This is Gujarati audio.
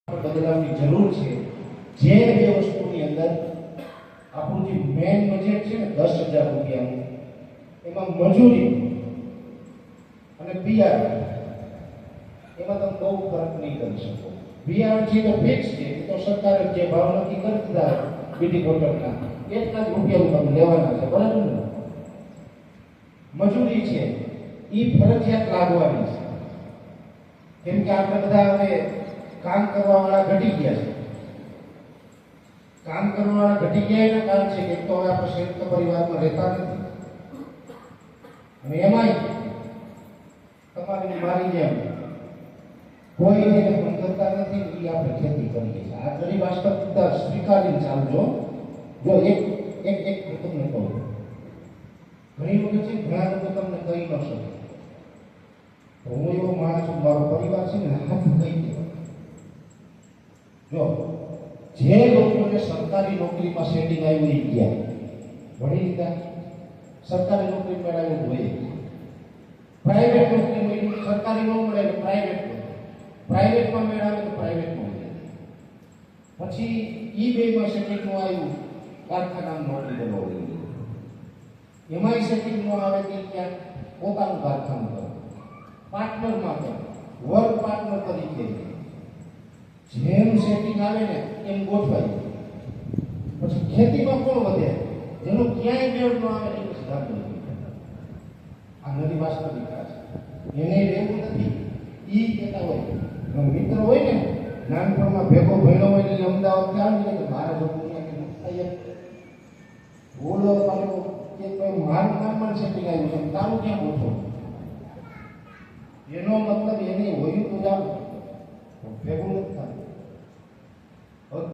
બદલાવની જરૂર છે। જે બે વસ્તુની અંદર આપણું જે મેઇન બજેટ છે ને 10,000 રૂપિયાનું, એમાં મજૂરી અને બિયાર એમાં તમે બહુ ફરક નહીં કરી શકો। બિયાર છે તો ફિક્સ છે, એ તો સરકારે જે ભાવ નક્કી કરી દીધા બીટી કોટરના એટલા જ રૂપિયા તમે લેવાના છે, બરાબર ને? મજૂરી છે એ ફરજિયાત લાગવાની છે, કેમ કે આપણે બધા હવે કામ કરવા વાળા ઘટી ગયા છે। કામ કરવા વાળા ઘટી ગયા એના કારણ છે કે તો હવે આપણે સંયુક્ત પરિવારમાં રહેતા નથી, અને એમાંય તમારી મારી જેમ કોઈ એને સમજતા નથી, એ આપણે ખેતી કરીએ છીએ। આ ગરીબ વાસ્તવિકતા સ્વીકારીને ચાલજો। જો એક એક એક તમને કહું, ઘણી વખત છે ઘણા લોકો તમને કહી ન શકે, હું એવો માણસ છું, મારો પરિવાર છે ને હાથ કહી દે। જો જે લોકોને સરકારી નોકરીમાં સેટિંગ આવ્યું એ ગયા ભણી લીધા, સરકારી નોકરી મેળવ્યું હોય, પ્રાઇવેટ નોકરી મળી, સરકારી ન મળે તો પ્રાઇવેટમાં મેળવે તો પ્રાઇવેટમાં મળે, પછી ઈ બેમાં સેટિંગ નું આવ્યું, કારખાનામાં નોકરી કરવા ગઈ, એમાંય સેટિંગ નું આવે કે ક્યાંક પોતાનું કારખાનું કરે, પાર્ટનરમાં કરે, વર્ક પાર્ટનર તરીકે જેમ સેટિંગ આવે ને એમ ગોઠવાય। પછી ખેતીમાં કોણ વધે? જેનો ક્યાંય મેળ ન આવે એ સિદ્ધાંત આ નવી વાસ્તવિકતા છે, એને રહેવું નથી। ઈ કહેતા હોય મિત્ર હોય ને નાનપણમાં ભેગો ભણ્યો હોય એટલે અમદાવાદ આવી કે મારા લોકો બોલો મારો કે કોઈ મારું નામમાં સેટિંગ આવ્યું છે, તારું ક્યાં ગોઠવો? એનો મતલબ એને હોય તો જાવ ભેગું નથી થતું।